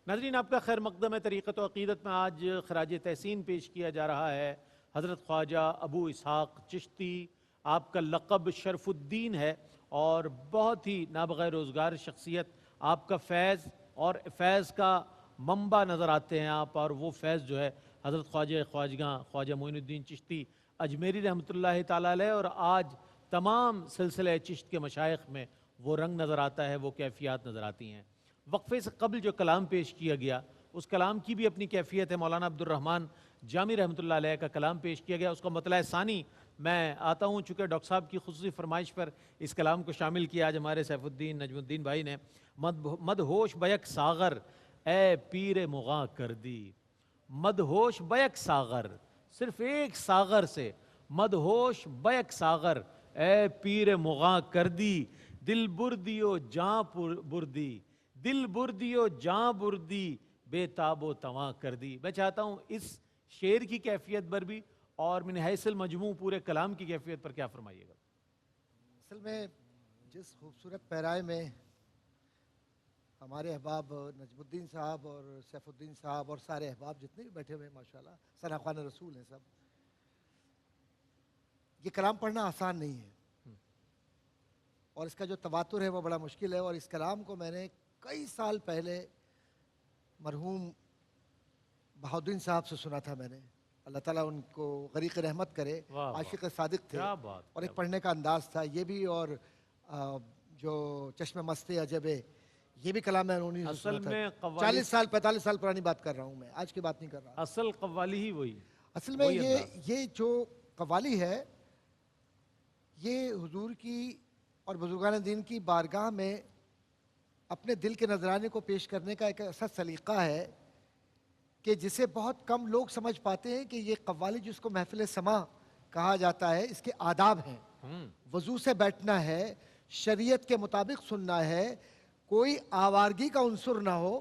नाज़रीन, आपका खैर मकदम है। तरीक़त व अक़ीदत में आज खराज तहसीन पेश किया जा रहा है हज़रत ख्वाजा अबू इसहाक़ चिश्ती। आपका लक़ब शरफ़ुद्दीन है और बहुत ही नाबग़ैर रोज़गार शख्सियत। आपका फ़ैज़ और फ़ैज़ का मंबा नज़र आते हैं आप, और वो फ़ैज़ जो है हज़रत ख्वाजा मोइनुद्दीन चिश्ती अजमेरी रहमतुल्लाहि ताला अलैह। और आज तमाम सिलसिले चिश्त के मशाइख़ में वो रंग नज़र आता है, वो कैफ़ियत नज़र आती हैं। वक्फ़े से कबल जो कलाम पेश किया गया, उस कलाम की भी अपनी कैफियत है। मौलाना अब्दुर्रहमान जामी रहमतुल्लाह अलैह का कलाम पेश किया गया, उसका मतला सानी मैं आता हूँ। चूँकि डॉक्टर साहब की खुसूसी फरमाइश पर इस कलाम को शामिल किया आज हमारे सैफुद्दीन नजमुद्दीन भाई ने। मदहोश बैक सागर ए पीर मुगा कर दी। मदहोश बैक सागर, सिर्फ एक सागर से मदहोश बैक सागर ए पीर मुगा कर दी। दिल बुर्दियो जाँ बुर्दी, दिल बुर्दियो जाँ बुर्दी, बेताबो तवा कर दी। मैं चाहता हूँ इस शेर की कैफियत पर भी और मिन हैसिल मजमू पूरे कलाम की कैफियत पर क्या फरमाइएगा। असल में जिस खूबसूरत पैराए में हमारे अहबाब नजमुद्दीन साहब और सैफुद्दीन साहब और सारे अहबाब जितने भी बैठे हुए हैं माशाल्लाह सनाख्वान रसूल हैं सब, ये कलाम पढ़ना आसान नहीं है और इसका जो तवातुर है वो बड़ा मुश्किल है। और इस कलाम को मैंने कई साल पहले मरहूम बहाउद्दीन साहब से सुना था मैंने। अल्लाह ताला उनको गरीक़ रहमत करे, आशिक़ सादिक़ थे और एक पढ़ने का अंदाज़ था ये भी। और जो चश्मे मस्ते अजबे, ये भी कलाम है उन्हीं से सुना था। 40 साल 45 साल पुरानी बात कर रहा हूँ मैं, आज की बात नहीं कर रहा। असल कव्वाली ही वही। असल में ये जो कव्वाली है ये हुजूर की और बुजुर्गान दीन की बारगाह में अपने दिल के नजराने को पेश करने का एक ऐसा सलीका है कि जिसे बहुत कम लोग समझ पाते हैं कि ये कव्वाली जिसको महफिल समा कहा जाता है, इसके आदाब हैं। वजू से बैठना है, शरीयत के मुताबिक सुनना है, कोई आवारगी का उन्सुर ना हो,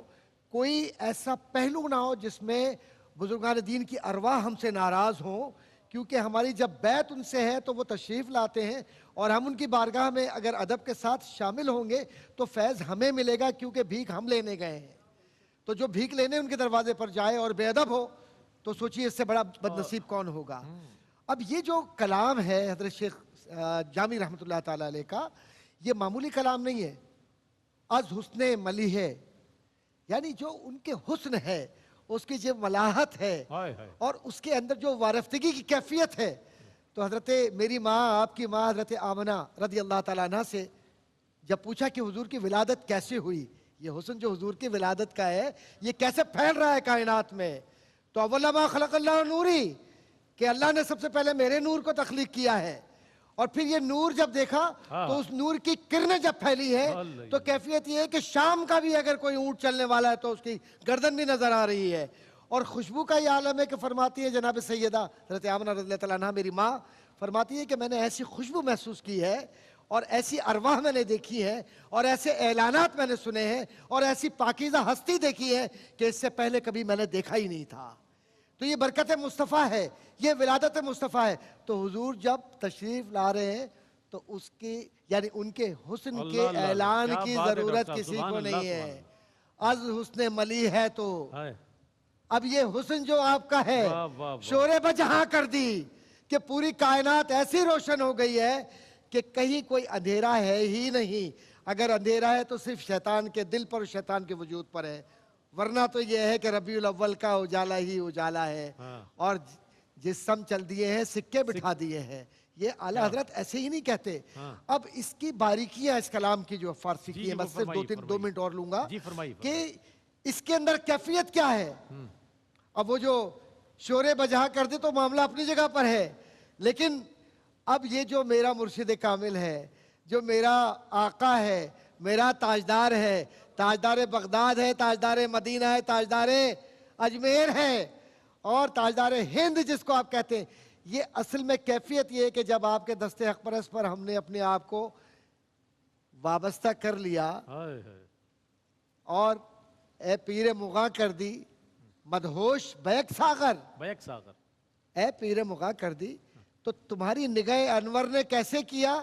कोई ऐसा पहलू ना हो जिसमें बुजुर्गान दीन की अरवाह हमसे नाराज़ हो। क्योंकि हमारी जब बैत उनसे है तो वो तशरीफ़ लाते हैं और हम उनकी बारगाह में अगर अदब के साथ शामिल होंगे तो फैज़ हमें मिलेगा, क्योंकि भीख हम लेने गए हैं। तो जो भीख लेने उनके दरवाजे पर जाए और बेअदब हो तो सोचिए इससे बड़ा बदनसीब कौन होगा। अब ये जो कलाम है हज़रत शेख जामी रहमतुल्लाह ताला अलैह का, ये मामूली कलाम नहीं है। अज़ हुस्ने मली है, यानी जो उनके हुस्न है, उसकी जो मलाहत है और उसके अंदर जो वारफ्तगी की कैफियत है। तो हज़रत मेरी माँ, आपकी माँ हज़रत आमना रज़ी अल्लाह ताला अन्हा से जब पूछा कि हुजूर की विलादत कैसे हुई, ये हुस्न जो हुजूर की विलादत का है ये कैसे फैल रहा है कायनात में, तो अव्वला मा खलक़ल्लाहु नूरी, कि अल्लाह ने सबसे पहले मेरे नूर को तख्लीक किया है। और फिर ये नूर जब देखा तो उस नूर की किरणें जब फैली है तो कैफियत ये है कि शाम का भी अगर कोई ऊंट चलने वाला है तो उसकी गर्दन भी नजर आ रही है। और खुशबू का ये आलम है कि फरमाती है जनाब सैयदा हज़रत आमना रज़ियल्लाहु ताला अन्हा मेरी माँ फरमाती है कि मैंने ऐसी खुशबू महसूस की है और ऐसी अरवाह मैंने देखी है और ऐसे ऐलानात मैंने सुने हैं और ऐसी पाकीज़ा हस्ती देखी है कि इससे पहले कभी मैंने देखा ही नहीं था। तो ये बरकत मुस्तफ़ा है, ये विलादत मुस्तफ़ा है। तो हुजूर जब तशरीफ ला रहे हैं तो उसकी यानी उनके हुस्न के ऐलान की जरूरत किसी को नहीं है। अज़ हुस्ने मली है तो अब ये हुस्न जो आपका है शोरे बजहां कर दी कि पूरी कायनात ऐसी रोशन हो गई है कि कहीं कोई अंधेरा है ही नहीं। अगर अंधेरा है तो सिर्फ शैतान के दिल पर, शैतान के वजूद पर है, वरना तो यह है कि रबीउल अव्वल का उजाला ही उजाला है। और जिस्म चल दिए हैं, सिक्के बिठा दिए हैं। ये आला हजरत ऐसे ही नहीं कहते। अब इसकी बारीकियां इस कलाम की जो फारसी की है, मैं सिर्फ 2 मिनट और लूंगा कि इसके अंदर कैफियत क्या है। अब वो जो शोरे बजहा कर दे तो मामला अपनी जगह पर है, लेकिन अब ये जो मेरा मुर्शिद कामिल है, जो मेरा आका है, मेरा ताजदार है, ताजदार बगदाद है, ताजदार मदीना है, ताजदार अजमेर है और ताजदार हिंद जिसको आप कहते हैं, ये असल में कैफियत ये है कि जब आपके दस्ते हक परस्त पर हमने अपने आप को वाबस्ता कर लिया और ए पीर मुगा कर दी, मदहोश बैक सागर, ए पीर मुगा कर दी, तो तुम्हारी निगाह अनवर ने कैसे किया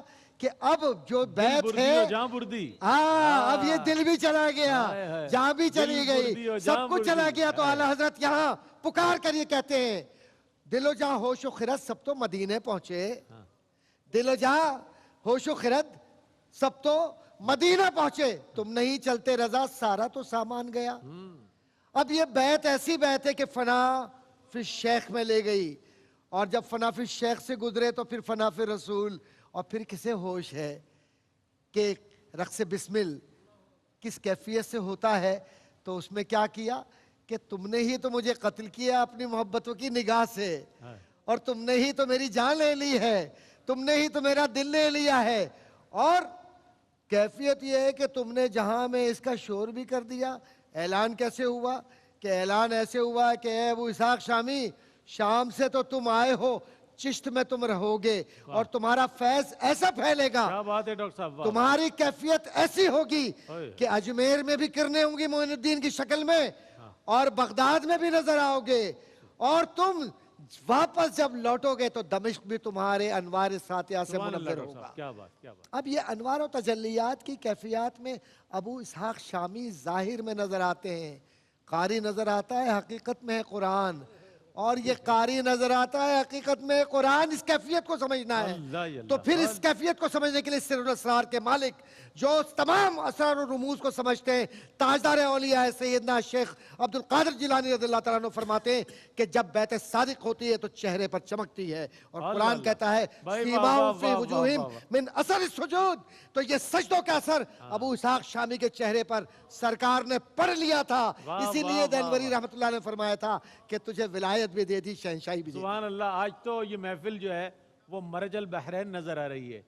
कि अब जो बैत बुर्दी है, हो जहां बुर्दी। हाँ, अब ये दिल भी चला गया, हाय हाय। जहां भी चली दिल गई, बुर्दी हो सब जहां कुछ चला बुर्दी। गया। तो हाय। आला हजरत यहाँ पुकार कर ये कहते हैं, दिलो जहां होशो खिरत सब तो मदीने पहुंचे, दिलो जहां होशो खिरत सब तो मदीना पहुंचे, तुम नहीं चलते रजा सारा तो सामान गया। अब ये बैत ऐसी बैत है कि फना फिर शेख में ले गई, और जब फना फिर शेख से गुजरे तो फिर फना फिर रसूल, और फिर किसे होश है कि रक्स बिस्मिल किस कैफियत से होता है। तो उसमें क्या किया कि तुमने ही तो मुझे कत्ल किया अपनी मोहब्बतों की निगाह से, और तुमने ही तो मेरी जान ले ली है, तुमने ही तो मेरा दिल ले लिया है। और कैफियत यह है कि तुमने जहां में इसका शोर भी कर दिया। ऐलान कैसे हुआ कि ऐलान ऐसे हुआ कि ए अबू इसहाक शामी, शाम से तो तुम आए हो, चिश्त में तुम रहोगे और तुम्हारा फैज ऐसा फैलेगा, क्या बात है डॉक्टर साहब, वाह। तुम्हारी कैफियत ऐसी होगी ओए। कि अजमेर में भी किरणें होंगी मोइनुद्दीन की शक्ल में, और बगदाद में भी नजर आओगे, और तुम वापस जब लौटोगे तो दमिश्क भी तुम्हारे अनवार सातिया से सुभान अल्लाह मुनव्वर डॉक्टर साहब, होगा। क्या बात, क्या बात। अब ये अनवार और तजल्लियात की कैफियत में अबू इसहाक शामी जाहिर में नजर आते हैं, कारी नजर आता है, हकीकत में है कुरान, और ये कारी नजर आता है, हकीकत में है कुरान। इस कैफियत को समझना है, अल्लाह ही तो अल्लाह। फिर इस कैफियत को समझने के लिए सिर्रुल असरार के मालिक जो तमाम असरार और रुमूज को समझते हैं, ताजदार औलिया है सैयदना शेख अब्दुल कादिर जिलानी रज़ियल्लाहु तआला अन्हु फरमाते हैं कि जब बैत सादिक होती है तो चेहरे पर चमकती है, और कुरान अल्लाह। कहता है भाई वाह, सीमाहुम वाह, फी वाह, वुजूहिम वाह, वाह। मिन असर सुजूद। तो ये सजदों का असर अबू इसहाक शामी के चेहरे पर सरकार ने पढ़ लिया था, वाह, इसीलिए वाह, देनवरी वाह। रहमतुल्लाह ने फरमाया था कि तुझे विलायत भी दे दी, शहंशाही भी दे दी। सुभान अल्लाह। आज तो ये महफिल जो है वो मरजल बहरैन नजर आ रही है।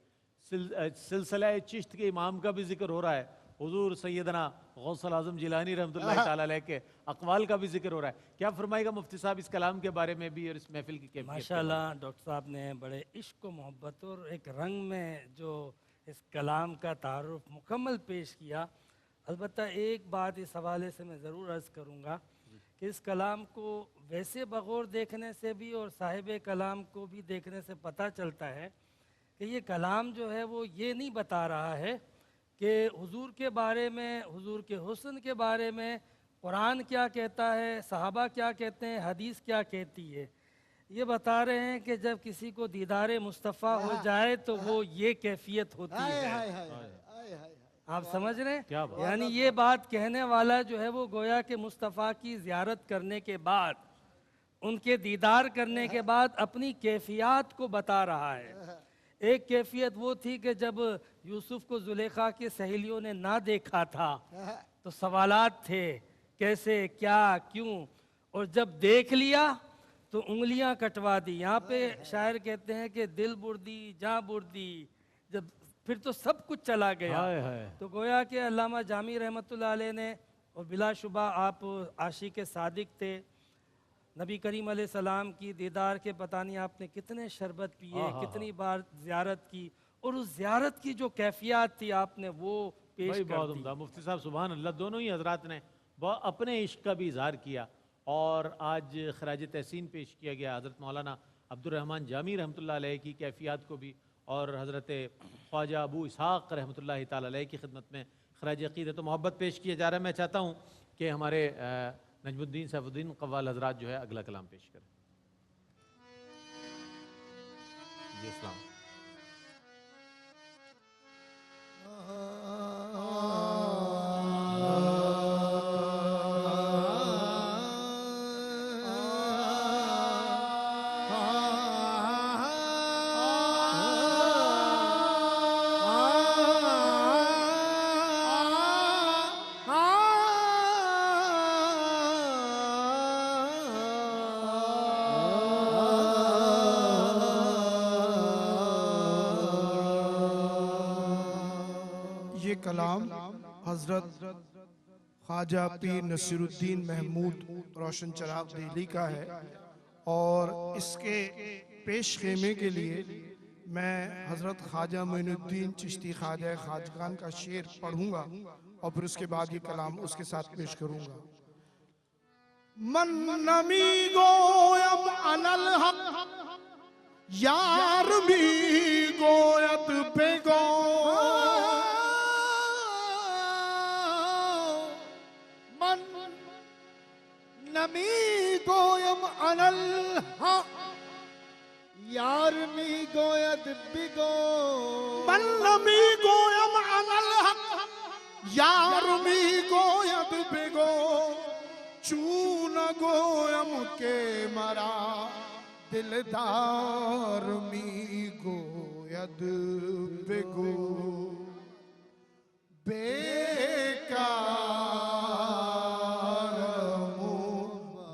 सिलसिला चिश्त के इमाम का भी जिक्र हो रहा है, हुजूर सैयदना गौसुल आजम जिलानी रहमतुल्लाह ताला अलैह के अक़वाल का भी जिक्र हो रहा है। क्या फरमाएगा मुफ्ती साहब इस कलाम के बारे में भी और इस महफिल की कैफियत के बारे में? माशाल्लाह डॉक्टर साहब ने बड़े इश्क व मोहब्बत और एक रंग में जो इस कलाम का तारुफ मुकम्मल पेश किया। अलबत्ता एक बात इस हवाले से मैं ज़रूर अर्ज़ करूँगा कि इस कलाम को वैसे बगौर देखने से भी और साहिब कलाम को भी देखने से पता चलता है कि ये कलाम जो है वो ये नहीं बता रहा है कि हुजूर के बारे में, हुजूर के हुस्न के बारे में कुरान क्या कहता है, सहाबा क्या कहते हैं, हदीस क्या कहती है। ये बता रहे हैं कि जब किसी को दीदार मुस्तफ़ा हो जाए तो वो ये कैफियत होती हाय है। हाय हाय हाय हाय। आप समझ रहे हैं? क्या बात। यानी ये बात कहने वाला जो है वो गोया के मुस्तफ़ा की ज़ियारत करने के बाद, उनके दीदार करने के बाद अपनी कैफियत को बता रहा है। एक कैफियत वो थी कि जब यूसुफ को जुलेखा की सहेलियों ने ना देखा था तो सवालात थे, कैसे, क्या, क्यों, और जब देख लिया तो उंगलियां कटवा दी। यहाँ पे शायर कहते हैं कि दिल बुर्दी जा बुर्दी, जब फिर तो सब कुछ चला गया। हाय हाय। तो गोया के अल्लामा जामी रहमतुल्लाह अलैह ने, और बिलाशुबा आप आशिक सादिक थे, नबी करीम अलैहिस्सलाम की दीदार के पता नहीं आपने कितने शरबत पिए, कितनी बार ज़ियारत की, और उस ज़ियारत की जो कैफियत थी आपने वो पेश भाई कर बहुत दी। उम्दा। मुफ्ती साहब सुभान अल्लाह, दोनों ही हजरात ने बहुत अपने इश्क का भी इजहार किया, और आज खराज तहसीन पेश किया गया हज़रत मौलाना अब्दुर्रहमान जामी रहमतुल्लाह अलैह की कैफियत को भी, और हज़रत ख्वाजा अबू इसहाक रहमतुल्लाह ताला अलैह की खिदमत में खराज अक़ीदत तो मोहब्बत पेश किया जा रहा है। मैं चाहता हूँ कि हमारे नजमुद्दीन सैफुद्दीन कव्वाल हजरात जो है अगला कलाम पेश करें। जी अस्सलाम। ये कलाम हजरत ख्वाजा पीर नसीरुद्दीन महमूद रोशन चराग दिल्ली का है, और इसके पेश खेमे के लिए मैं हजरत ख्वाजा मोइनुद्दीन चिश्ती ख्वाजा खाजगान का शेर पढ़ूंगा, और फिर उसके बाद ये कलाम उसके साथ पेश करूंगा। मन नमी गोयम अनल हक यार भी गोयत बेगो मन नमी गोयम अनल यार मी गोयद बिगो मल्लमी गोयम अनल हक यार मी गोयत बेगो चून गोयम के मरा दिलदार मी गोयद बेगो बेकार मुबाकार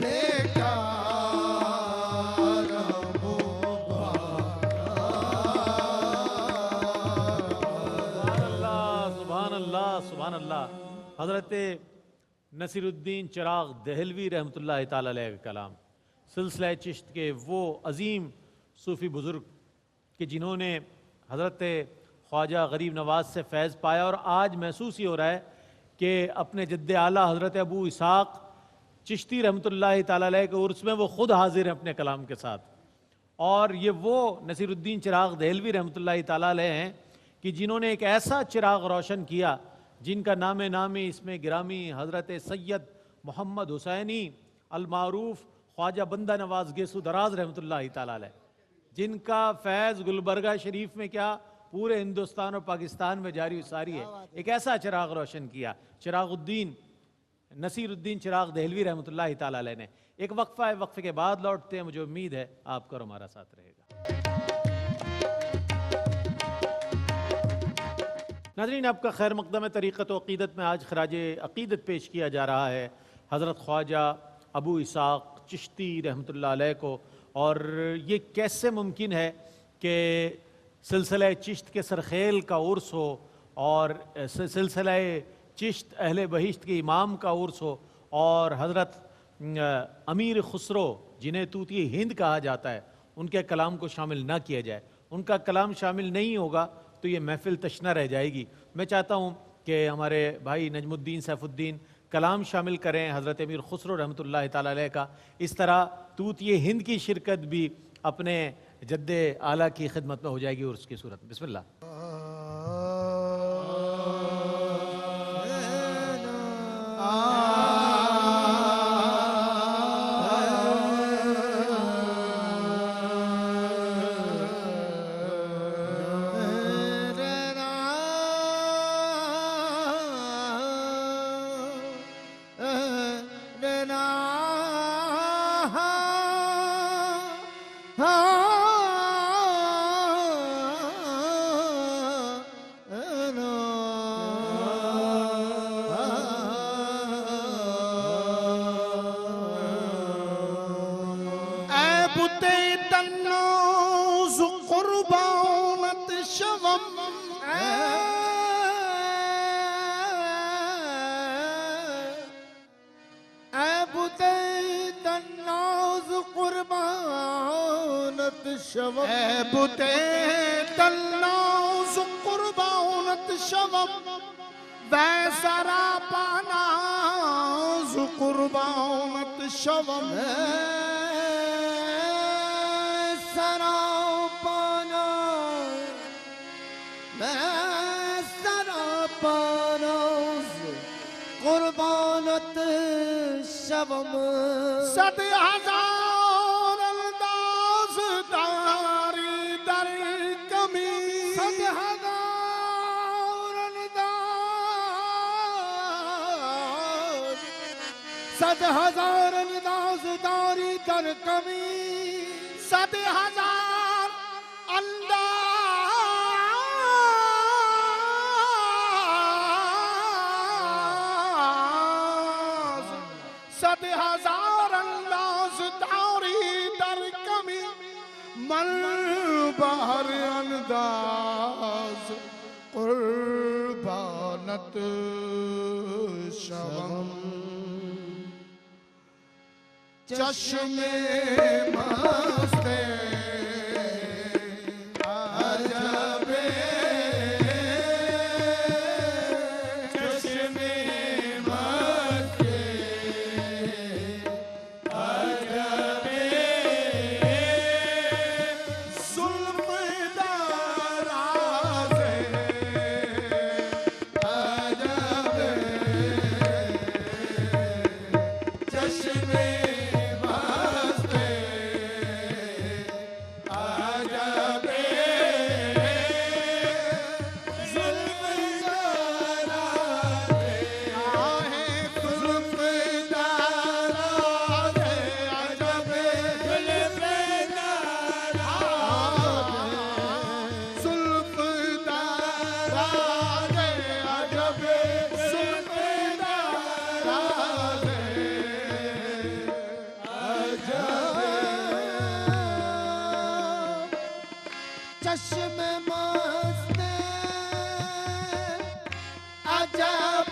देखा सुभान अल्लाह सुभान अल्लाह। हज़रत नसीरुद्दीन चिराग दहलवी रहमतुल्लाह ताला अलैह का कलाम सिलसिला चिश्त के वो अजीम सूफ़ी बुज़ुर्ग कि जिन्होंने हज़रत ख्वाजा गरीब नवाज से फैज़ पाया और आज महसूस ही हो रहा है कि अपने जद्द आला हज़रत अबू इसहाक़ चिश्ती रहमतुल्लाह ताला अलैह के उर्स में वो ख़ुद हाजिर हैं अपने कलाम के साथ। और ये वो नसीरुद्दीन चिराग दहलवी रहमतुल्लाह ताला अलैह हैं कि जिन्होंने एक ऐसा चिराग रोशन किया जिनका नाम नामी इसमें गिरामी हज़रत सैयद मोहम्मद हुसैनी अलमारूफ ख्वाजा बंदा नवाज गेसू दराज रहमतुल्लाह ताला अलैह, जिनका फैज़ गुलबर्गा शरीफ में क्या पूरे हिंदुस्तान और पाकिस्तान में जारी सारी है। एक ऐसा चिराग रोशन किया चिरागुद्दीन नसीरुद्दीन चिराग दहलवी रहमतुल्लाह ताला अलैह ने। एक वक्फा है, वक्फे के बाद लौटते हैं। मुझे उम्मीद है आपका और हमारा साथ रहेगा। नाज़रीन, आपका खैर मकदम तरीक़त व अक़ीदत में आज खराज अक़ीदत पेश किया जा रहा है हज़रत ख्वाजा अबू इसाक़ चिश्ती रहमतुल्लाह अलैह को। और ये कैसे मुमकिन है कि सिलसिला चिश्त के सरखेल का उर्स हो और सिलसिला चिश्त अहले बहिश्त के इमाम का उर्स हो और हज़रत अमीर खुसरो जिन्हें तूती हिंद कहा जाता है उनके कलाम को शामिल ना किया जाए। उनका कलाम शामिल नहीं होगा तो ये महफिल तशना रह जाएगी। मैं चाहता हूँ कि हमारे भाई नजमुद्दीन सैफुद्दीन कलाम शामिल करें हज़रत अमीर खुसरो रहमतुल्लाह ताला अलैह का। इस तरह तूती हिंद की शिरकत भी अपने जद्दे आला की खिदमत में हो जाएगी उर्स की सूरत में। बिस्मिल्लाह। चश्मे मस्ते अजबे चश्मे मस्ते अजबे जुल्फ दराज़े अजबे चश्मे Adab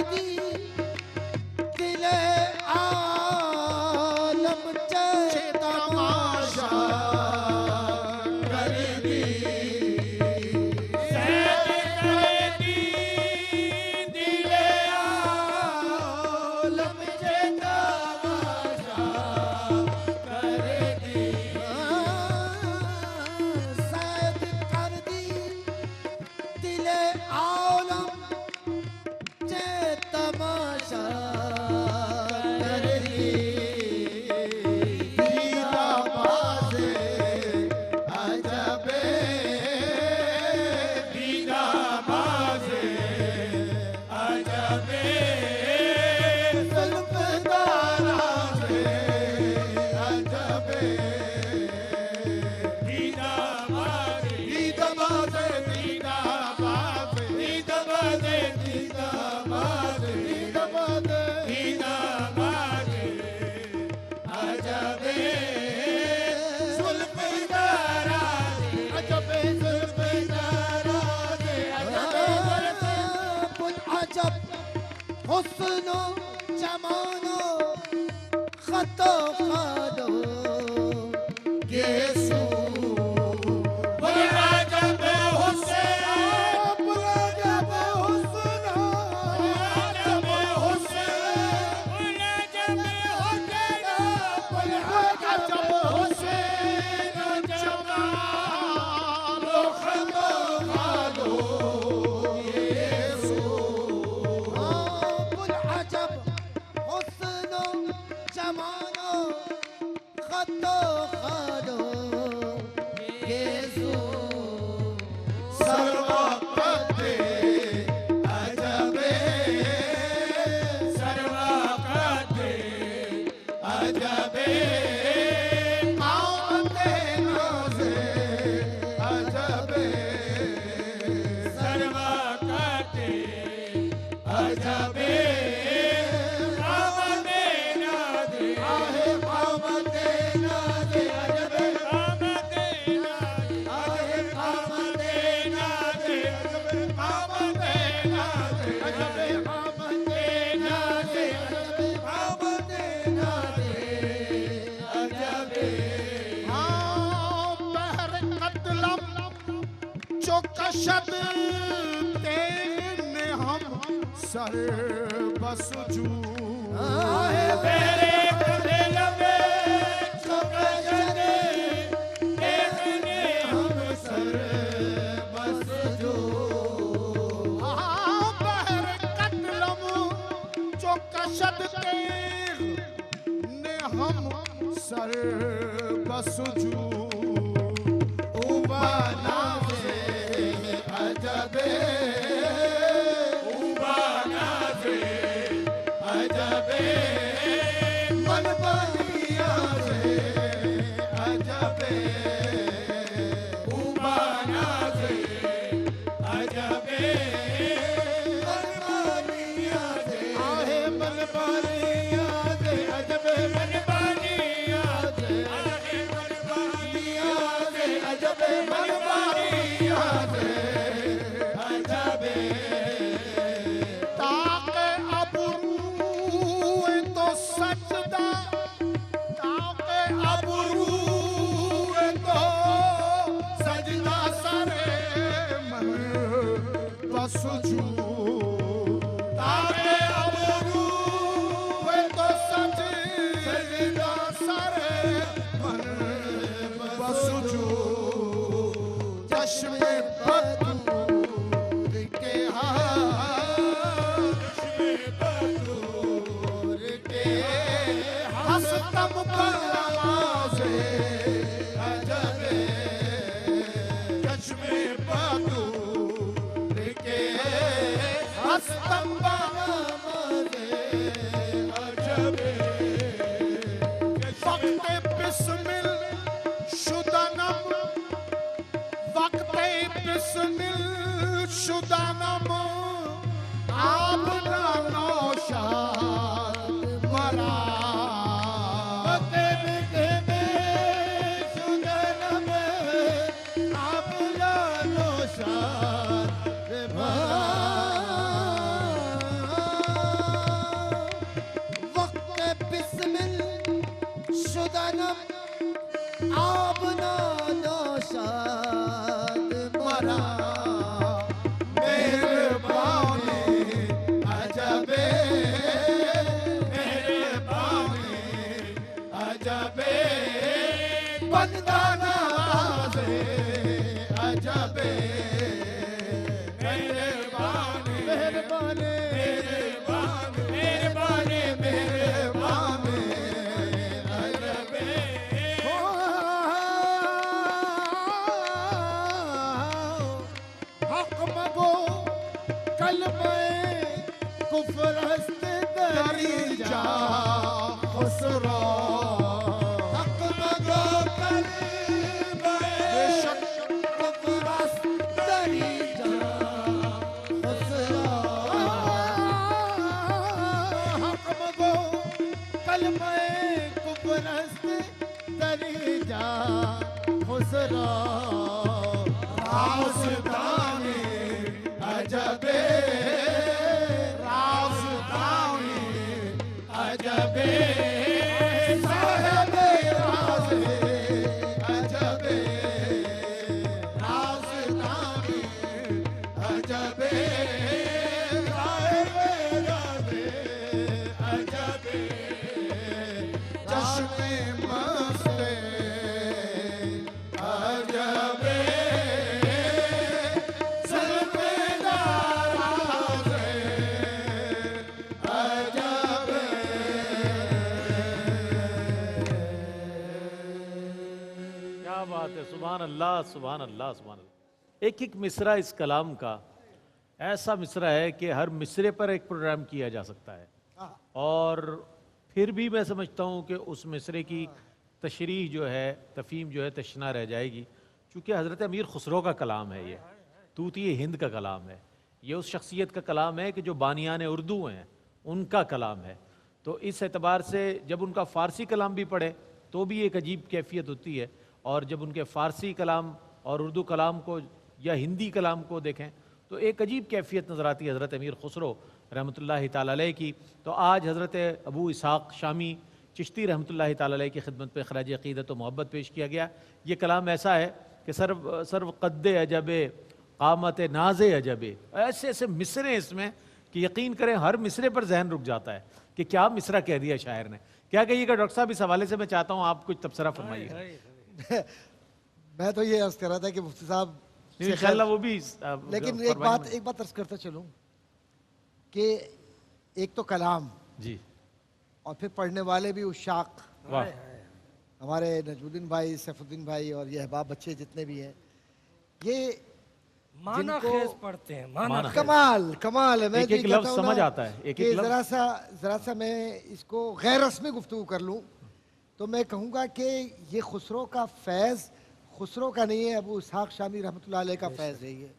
दी दिले आलम चे तमाशा कर दी सैद कर दी दिले आलम चे तमाशा कर दी सैद कर दी दिले आलम चे तमाशा कर दी दीदा बाज़े अजबे दीदा बाज़े अजबे जुल्फ़ दाराज़े अजबे दीदा बाज़े दीदा बाज़े दीदा बाज़े दीदा बाज़े दीदा बाज़े दीदा बाज़े दीदा बाज़े अजबे जुल्फ़ दाराज़े अजबे जुल्फ़ दाराज़े अजबे बुल अजब हुस्नो जमानो खतो खानो गेसू बुल अजब हुस्न बुल अजब हुस्नो अजब हुस्न बुल अजब हुस्न अजब हुस्न जमाल खतो खानो बुल अजब हुस्नो जमानो खतो खानो गेसू सर्वपते अजबे सर्वपते अजबे आमते नाज़े अजबे सर्वपते अजबे आमदे नादे आहे आमते नाज़े अजबे आमदे नादे आमदे नादे आमदे नादे अजबे आमते नाज़े अजबे आमते नाज़े अजबे बहर कतलम जो कशद तेने हम सर बसजू आहे तेरे दिल में चुभने देखने हम सर बस जो बहर कतलम जो कशद तेने हम सर बसजू उबाना से अजबे उबाना से अजबे मन बनिया से अजबे उबाना से अजबे मन बनिया से आहे मन बानिया दे अजबे मन बनिया से आहे मन बनिया से अजबे मन बनिया से अजबे ताके अबरू तो सजदा ताके अबरू तो सजदा सरे मन बसजू ताके अबरू तो सजदा सरे मन बसजू चश्मे बतूर के बतूर के हस्तम पर नवाज़े अजबे चश्मे बतूर के हस्तम पर अजबे वक्त बिस्मिल शुदनम वक्त बिस्मिल शुदनम आप नौशाद मरा कुफरस्त दरी जा खुसरो हक मगो कर कुफरस्त दरी जा खुसरो हक मगो कलमे कुफरस्त दरी जा खुसरो रास्ताने अजबे रास्ताने अजबे साहिबे राज़े अजबे रास्ताने अजबे साहिबे राज़े अजबे चश्मे मस्ते अजबे क्या बात है, सुभान अल्लाह सुभान अल्लाह सुभान अल्लाह। एक एक मिसरा इस कलाम का ऐसा मिसरा है कि हर मिसरे पर एक प्रोग्राम किया जा सकता है, और फिर भी मैं समझता हूँ कि उस मिसरे की तशरीह जो है, तफहीम जो है तशना रह जाएगी, क्योंकि हज़रत अमीर खुसरो का कलाम है, ये तूती हिंद का कलाम है, ये उस शख्सियत का कलाम है कि जो बानियान उर्दू हैं उनका कलाम है। तो इस एतबार से जब उनका फ़ारसी कलाम भी पढ़े तो भी एक अजीब कैफियत होती है, और जब उनके फ़ारसी कलाम और उर्दू कलाम को या हिंदी कलाम को देखें तो एक अजीब कैफियत नज़र आती है हज़रत अमीर खुसरो रहमतुल्लाहि ताला अलैह की। तो आज हज़रत अबू इसहाक़ शामी चिश्ती रहमतुल्लाहि ताला अलैह की खिदमत पे खराज अक़ीदत व मोहब्बत पेश किया गया। ये कलाम ऐसा है कि सर्व क़द्दे अजबे क़ामत नाज़े अजबे, ऐसे ऐसे मिसरे इसमें कि यकीन करें हर मिसरे पर जहन रुक जाता है कि क्या मिसरा कह दिया शायर ने। क्या कहिएगा डॉक्टर साहब, इस हवाले से मैं चाहता हूँ आप कुछ तबसरा फरमाइए। मैं तो ये अर्ज कर रहा था कि मुफ्ती साहब से इंशाअल्लाह वो भी लेकिन एक बात अर्ज करता चलूं कि एक तो कलाम जी, और फिर पढ़ने वाले भी उशाक, वाह, हमारे नजमुद्दीन भाई, सैफुद्दीन भाई और ये अहबाब बच्चे जितने भी हैं, ये माना जिनको खेज पढ़ते हैं, माना माना खेज। कमाल कमाल है। मैं एक-एक ये कहता लफ्ज़ हूं समझ ना आता है, एक-एक कि लफ्ज़। जरा सा मैं इसको गैर रस्मी गुफ्तगू कर लूं तो मैं कहूँगा कि ये खुसरो का फैज़ खुसरो का नहीं है, अबू इसहाक़ शामी रहमतुल्लाह अलैह का फैज़ है। ये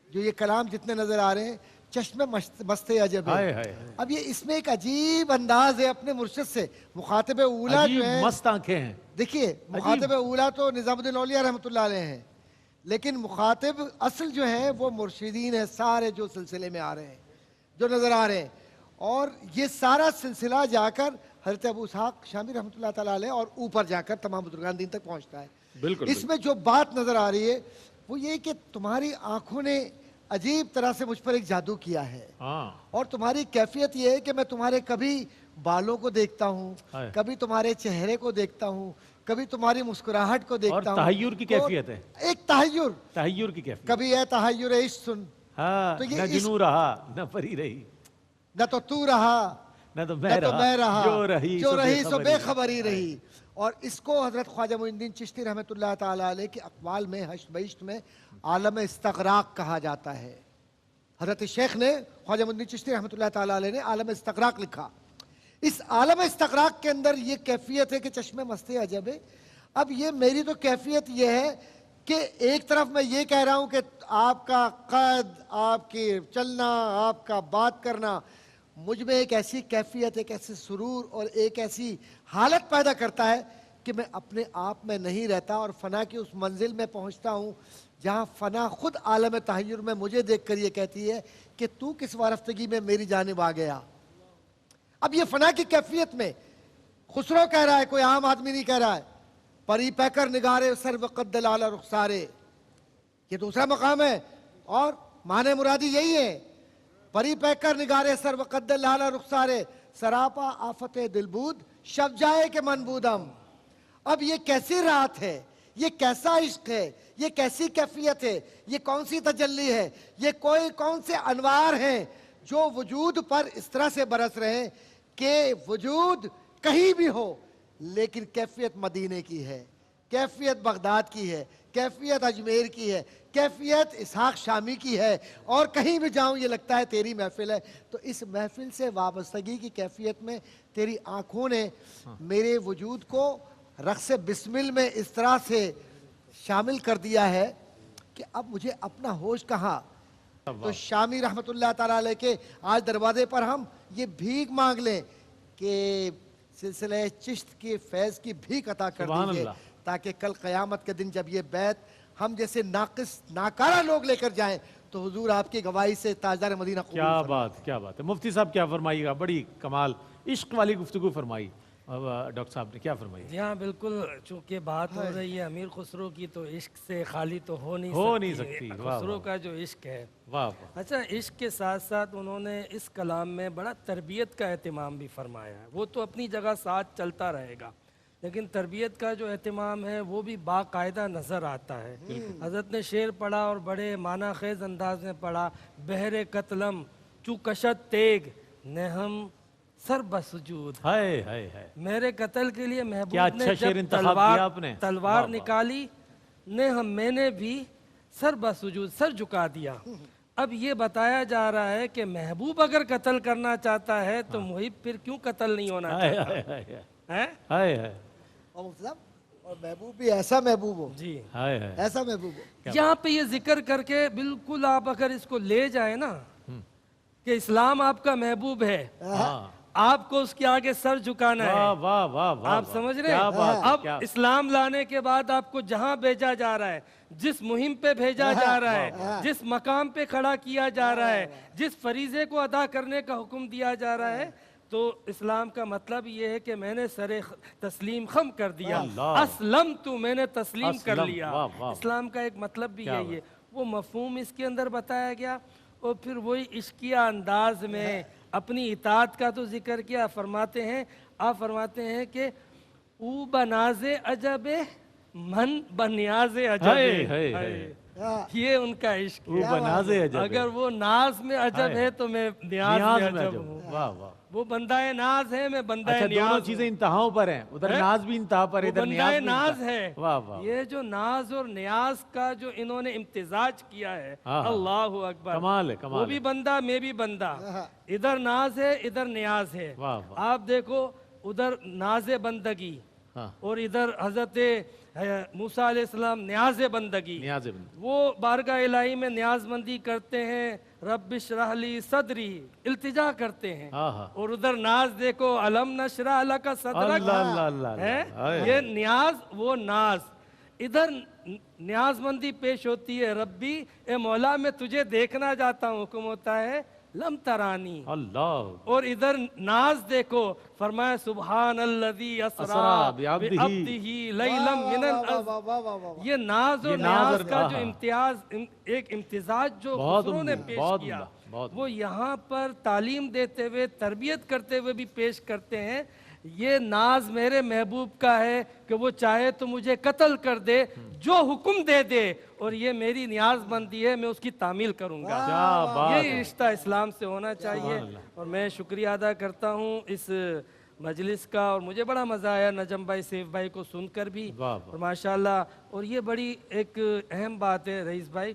जो ये कलाम जितने नज़र आ रहे हैं, चश्मे मस्ते अजब हाय है। हाय, अब ये इसमें एक अजीब अंदाज है अपने मुर्शिद से। मुखातिब ऊला जो अजीब है, मस्त आंखें हैं। देखिए मुखातिब ऊला तो निज़ामुद्दीन औलिया रहमतुल्लाह अलैह हैं, लेकिन मुखातिब असल जो है वो मुर्शिदीन है, सारे जो सिलसिले में आ रहे हैं, जो नज़र आ रहे हैं। और ये सारा सिलसिला जाकर हज़रत अबू इसहाक़ शामी रहमतुल्लाह ताला अलैह और ऊपर जाकर तमाम बुजुर्गान दीन तक पहुँचता है। बिल्कुल, इसमें जो बात नज़र आ रही है वो ये कि तुम्हारी आंखों ने अजीब तरह से मुझ पर एक जादू किया है, हाँ, और तुम्हारी कैफियत ये है कि मैं तुम्हारे कभी बालों को देखता हूँ, हाय। कभी तुम्हारे चेहरे को देखता हूँ, कभी तुम्हारी मुस्कुराहट को देखता हूँ। तहय्युर की तो कैफियत है। एक तहय्युर, तहय्युर की कैफियत। कभी है तहय्युर इश्क सुन, हाँ, तो ये न जुनू रहा न परी रही, न तो तू रहा न तो न मैं तो मैं रहा, जो रही सो बेखबरी रही। और इसको हजरत ख्वाजा मोइनुद्दीन चिश्ती रहमतुल्लाह ताला अलैह के अक़वाल में हश्त बहिश्त में आलम इस्तग़राक़ कहा जाता है। हजरत शेख ने, ख्वाजा मोइनुद्दीन चिश्ती रहमतुल्लाह ताला अलैह ने आलम इस्तग़राक़ लिखा। इस आलम इस्तग़राक़ के अंदर ये कैफियत है कि चश्मे मस्ते अजब है। अब ये मेरी तो कैफियत ये है कि एक तरफ मैं ये कह रहा हूँ कि आपका कद, आपकी चलना, आपका बात करना मुझ में एक ऐसी कैफियत, एक ऐसे सुरूर और एक ऐसी हालत पैदा करता है कि मैं अपने आप में नहीं रहता और फना की उस मंजिल में पहुंचता हूं जहां फना खुद आलम तहय्युर में मुझे देखकर ये कहती है कि तू किस वारफ्तगी में मेरी जानिब आ गया। अब ये फना की कैफियत में खुसरो कह रहा है, कोई आम आदमी नहीं कह रहा है। परी पैकर निगारे सर्व कद्दल आला रुखसारे, ये दूसरा मकाम है और माने मुरादी यही है। परी पैकर निगारे सर्व कद्दल आला रुखसारे सरापा आफत दिलबूद शब जाए के मनबूदम। अब ये कैसी रात है, ये कैसा इश्क है, ये कैसी कैफियत है, ये कौन सी तजल्ली है, ये कोई कौन से अनवार हैं जो वजूद पर इस तरह से बरस रहे हैं कि वजूद कहीं भी हो लेकिन कैफियत मदीने की है, कैफियत बगदाद की है, कैफियत अजमेर की है, कैफियत इसहाक शामी की है, और कहीं भी जाऊं ये लगता है तेरी महफिल है। तो इस महफिल से वाबस्तगी की कैफियत में तेरी आंखों ने मेरे वजूद को रक़्स बिस्मिल में इस तरह से शामिल कर दिया है कि अब मुझे अपना होश कहाँ। तो शामी रहमतुल्लाह ताला अलैह के आज दरवाजे पर हम ये भीख मांग लें कि सिलसिले चिश्त के फैज़ की भीख अता कर सुभान दीजिए, अल्लाह। ताकि कल क़यामत के दिन जब ये बैत हम जैसे नाकिस नाकारा लोग लेकर जाएं तो हुजूर आपकी गवाही से ताजदार मदीना कबूल क्या फरमाएं। बात, क्या बात है। मुफ्ती साहब क्या फरमाइएगा, बड़ी कमाल इश्क वाली गुफ्तगू फरमाई डॉक्टर साहब ने, क्या फरमाई। जी हाँ बिल्कुल, चूंकि बात हो रही है अमीर खुसरो की तो इश्क से खाली तो हो नहीं सकती। वाह, खुसरो वाह। का जो इश्क है। वाह वाह। अच्छा, इश्क के साथ साथ उन्होंने इस कलाम में बड़ा तरबियत का एहतमाम भी फरमाया है। वो तो अपनी जगह साथ चलता रहेगा, लेकिन तरबियत का जो एहतमाम है वो भी बाकायदा नज़र आता है। हज़रत ने शेर पढ़ा और बड़े माना खेज अंदाज में पढ़ा, बहरे कतलम चू कशत तेग ने हम सर बसजूद। हाय हाय हाय। मेरे कत्ल के लिए क्या महबूब अच्छा ने शेर जब इंतखाब किया आपने। तलवार वाह, वाह। निकाली ने मैंने भी सर बसजूद, सर झुका दिया। अब ये बताया जा रहा है कि महबूब अगर कत्ल करना चाहता है तो मुहिब फिर क्यों कत्ल नहीं होना हाय चाहता हाय हाय हाय। है? हाय हाय और मुफ्ती साहब, और महबूब भी ऐसा महबूब हो, जी हाय हाय। ऐसा महबूब हो। यहाँ पे ये जिक्र करके बिल्कुल आप अगर इसको ले जाए ना कि इस्लाम आपका महबूब है, हाँ। आपको उसके आगे सर झुकाना वाह है। वाह वाह वाह। आप वाह। समझ रहे क्या हैं? बात है, अब क्या। इस्लाम लाने के बाद आपको जहां भेजा जा रहा है, जिस मुहिम पे भेजा जा रहा है, जिस मकाम पे खड़ा किया जा रहा है, जिस फरीजे को अदा करने का हुक्म दिया जा रहा है, तो इस्लाम का मतलब ये है कि मैंने सरे तस्लीम खम कर दिया। अल्लाह। असलम तू, मैंने तस्लीम कर असलम, लिया। वाह, वाह। इस्लाम का एक मतलब भी क्या यही है। वो मफहूम इसके अंदर बताया गया, और फिर वही इश्किया अंदाज में अपनी इताअत का तो जिक्र किया। फरमाते हैं, आप फरमाते हैं कि ऊ बनाजे अजबे मन बनियाजे हाय अजबे। हाय हाय। ये उनका इश्क वो है। बनाजे अजब है। अगर वो नाज में अजब हाय। है तो मैं न्याज नियाज में में अजब अजब। हूँ। वाह वाह। वो बंदाए नाज है, मैं बंदाए अच्छा, न्याज दोनों हूँ। चीजें इंतहाओं पर हैं, उधर है? नाज भी इंतहा पर, वो इधर बंदाए नियाज भी नाज इंतहा। है। वाह वाह। ये जो नाज और न्याज का जो इन्होंने इम्तिजाज किया है, हाँ, हाँ। अल्लाह अकबर। कमाल है, वो कमाल भी है। बंदा, मैं भी बंदा। इधर नाज है, इधर न्याज है। वाह, वाह। आप देखो, उधर नाज बंदगी हाँ। और इधर हजरत मूसा अलैहिस्सलाम न्याज बंदगी। नियाज बंद। वो बारगाह इलाही में न्याजमंदी करते हैं, रब्बिश रहली सदरी, इल्तिजा करते हैं। हाँ, हाँ। और उधर नाज देखो, अलम नशरा लका सदरक अल्लाह, अल्लाह, अल्लाह, है। हाय, ये न्याज, वो नाज। इधर न्याजमंदी पेश होती है, रब्बी ए मौला मैं तुझे देखना चाहता हूँ, हुक्म होता है लम तरानी। अल्लाह। और इधर नाज देखो, फरमाया सुभान अल्लज़ी असरा असरा बिअब्दिही बिअब्दिही लैलम मिनल अज़। ये नाज ये और नाज न्याज और- का हाँ, जो हाँ। इम्तियाज, एक इम्तिजाज जो बहुत खुसरो ने उम्दा, पेश बहुत किया, उम्दा, बहुत वो यहाँ पर तालीम देते हुए, तरबियत करते हुए भी पेश करते हैं। ये नाज मेरे महबूब का है कि वो चाहे तो मुझे कत्ल कर दे, जो हुक्म दे दे, और ये मेरी न्याजमंदी है, मैं उसकी तामील करूंगा। क्या बात ये है। रिश्ता इस्लाम से होना चाहिए। और मैं शुक्रिया अदा करता हूँ इस मजलिस का, और मुझे बड़ा मज़ा आया नजम भाई, सैफ भाई को सुनकर भी। वाह, वाह। और माशाल्लाह, और ये बड़ी एक अहम बात है रईस भाई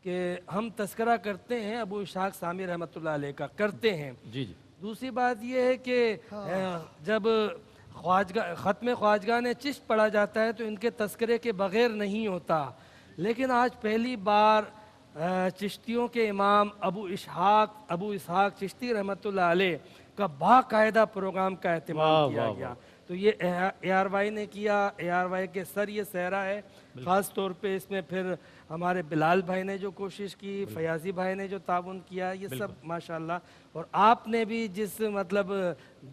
कि हम तस्करा करते हैं अबू इशाक सामी रहमतुल्लाह अलैह का, करते हैं। जी जी। दूसरी बात ये है कि जब ख्वाजगा ख़त्म ख्वाजगा ने चिश्त पढ़ा जाता है तो इनके तस्करे के बग़ैर नहीं होता। लेकिन आज पहली बार चिश्तियों के इमाम अबू इसहाक चिश्ती रहमतुल्लाह अलैह का बाकायदा प्रोग्राम का वाह, एहतमाम किया वाह, गया। तो ये ARY ने किया, ARY के सर ये सहरा है। ख़ास तौर पे इसमें फिर हमारे बिलाल भाई ने जो कोशिश की, फयाजी भाई ने जो ताउन किया, ये सब माशाल्लाह। और आपने भी जिस मतलब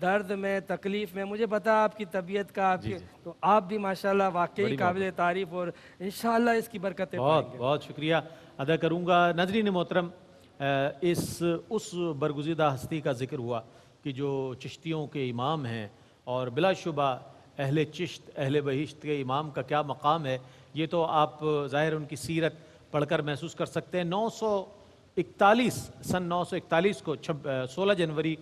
दर्द में, तकलीफ़ में, मुझे पता आपकी तबीयत का, आपके, तो आप भी माशाल्लाह वाकई काबिल तारीफ़, और इंशाअल्लाह इसकी बरकतें बहुत पाएंगे। बहुत शुक्रिया अदा करूँगा। नाज़रीन मोहतरम, उस बरगुज़ीदा हस्ती का जिक्र हुआ कि जो चिश्तियों के इमाम हैं, और बिलाशुबा अहले चिश्त, अहले बहिश्त के इमाम का क्या मकाम है, ये तो आप ज़ाहिर उनकी सीरत पढ़कर महसूस कर सकते हैं। 941 सन 941 को 16 जनवरी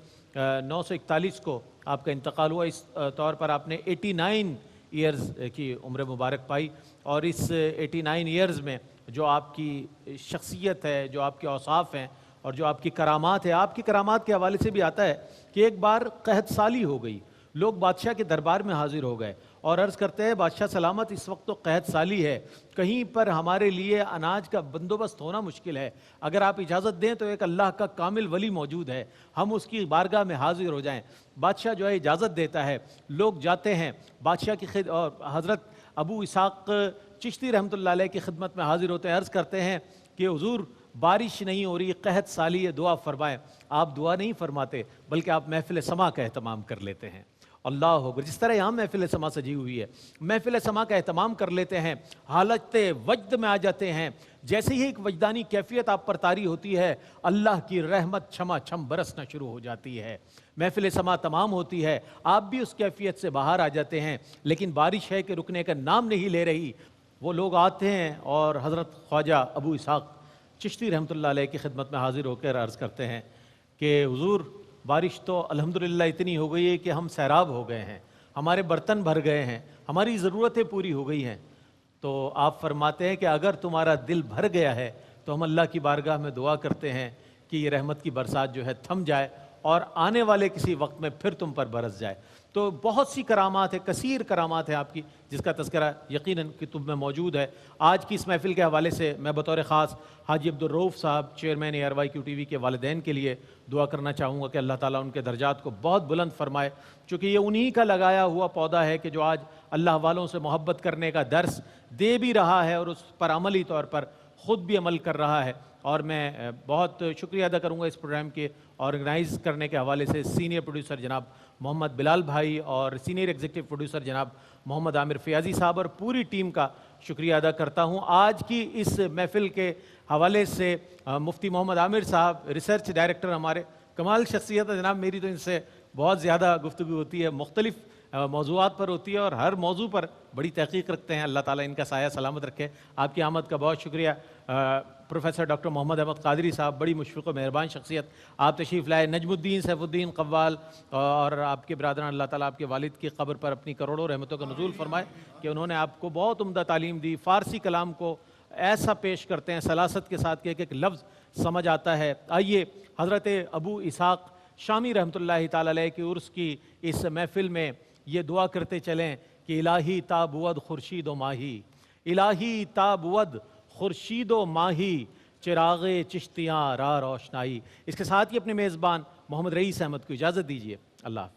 941 को आपका इंतकाल हुआ। इस तौर पर आपने 89 ईयर्स की उम्र मुबारक पाई। और इस 89 ईयर्स में जो आपकी शख्सियत है, जो आपके औसाफ हैं और जो आपकी करामात है, आपकी करामात के हवाले से भी आता है कि एक बार कहत साली हो गई, लोग बादशाह के दरबार में हाजिर हो गए और अर्ज़ करते हैं बादशाह सलामत, इस वक्त तो कहत साली है, कहीं पर हमारे लिए अनाज का बंदोबस्त होना मुश्किल है, अगर आप इजाज़त दें तो एक अल्लाह का कामिल वली मौजूद है, हम उसकी बारगाह में हाजिर हो जाएं। बादशाह जो है इजाज़त देता है, लोग जाते हैं बादशाह की और हज़रत अबू इसहाक़ चिश्ती रहमतुल्लाह अलैह की खिदमत में हाजिर होते हैं, अर्ज़ करते हैं कि हुजूर बारिश नहीं हो रही, कहत साली है, दुआ फरमाएं। आप दुआ नहीं फरमाते बल्कि आप महफिल समा का एहतमाम कर लेते हैं। अल्लाह अकबर। जिस तरह यहाँ महफिल समा सजी हुई है, महफिल समा का एहतमाम कर लेते हैं, हालत वजद में आ जाते हैं। जैसे ही एक वजदानी कैफियत आप पर तारी होती है, अल्लाह की रहमत छमा छम बरसना शुरू हो जाती है, महफिल समा तमाम होती है, आप भी उस कैफियत से बाहर आ जाते हैं। लेकिन बारिश है कि रुकने का नाम नहीं ले रही। वो लोग आते हैं और हज़रत ख्वाजा अबू इसहाक़ चिश्ती रहमतुल्लाह अलैह की खिदमत में हाजिर होकर अर्ज़ करते हैं कि हुजूर बारिश तो अल्हम्दुलिल्लाह इतनी हो गई है कि हम सैराब हो गए हैं, हमारे बर्तन भर गए हैं, हमारी ज़रूरतें पूरी हो गई हैं। तो आप फरमाते हैं कि अगर तुम्हारा दिल भर गया है तो हम अल्लाह की बारगाह में दुआ करते हैं कि ये रहमत की बरसात जो है थम जाए और आने वाले किसी वक्त में फिर तुम पर बरस जाए। तो बहुत सी करामात है, कसीर करामात है आपकी, जिसका तज़किरा यकीनन किताब में मौजूद है। आज की इस महफिल के हवाले से मैं बतौर ख़ास हाजी अब्दुल रऊफ़ साहब चेयरमैन ARYQ TV के वालिदैन के लिए दुआ करना चाहूँगा कि अल्लाह ताला उनके दर्जात को बहुत बुलंद फरमाए, चूँकि ये उन्हीं का लगाया हुआ पौधा है कि जो आज अल्लाह वालों से मोहब्बत करने का दर्स दे भी रहा है और उस पर अमली तौर पर ख़ुद भी अमल कर रहा है। और मैं बहुत शुक्रिया अदा करूँगा इस प्रोग्राम के ऑर्गेनाइज़ करने के हवाले से सीनियर प्रोड्यूसर जनाब मोहम्मद बिलाल भाई और सीनियर एग्जीक्यूटिव प्रोड्यूसर जनाब मोहम्मद आमिर फ़याज़ी साहब और पूरी टीम का शुक्रिया अदा करता हूँ। आज की इस महफ़िल के हवाले से मुफ्ती मोहम्मद आमिर साहब रिसर्च डायरेक्टर हमारे कमाल शख्सियत है जनाब, मेरी तो इनसे बहुत ज़्यादा गुफ्तगू होती है, मुख्तलिफ़ मौज़ूआत पर होती है और हर मौजू पर बड़ी तहक़ीक़ रखते हैं। अल्लाह ताला इनका साया सलामत रखे। आपकी आमद का बहुत शुक्रिया। प्रोफेसर डॉक्टर मोहम्मद अहमद कादरी साहब, बड़ी मुशफ़िक़ और मेहरबान शख्सियत, आप तशरीफ़ लाए। नजमुद्दीन सैफुद्दीन कव्वाल और आपके बरादरान, अल्लाह ताला आपके वालिद की क़ब्र पर अपनी करोड़ों रहमतों का नुज़ूल फरमाए कि उन्होंने आपको बहुत उम्दा तालीम दी। फ़ारसी कलाम को ऐसा पेश करते हैं सलासत के साथ कि एक एक लफ्ज़ समझ आता है। आइए हज़रत अबू इसहाक़ शामी रहमतुल्लाहि ताला अलैह की उर्स की इस महफ़िल में ये दुआ करते चलें कि इलाही ताबुवद खुर्शीद व माही, इलाही ताबुवद खुर्शीद व माही, चिराग़े चिश्तियाँ रा रोशनाई। इसके साथ ही अपने मेज़बान मोहम्मद रईस अहमद को इजाज़त दीजिए। अल्लाह हाफ़िज़।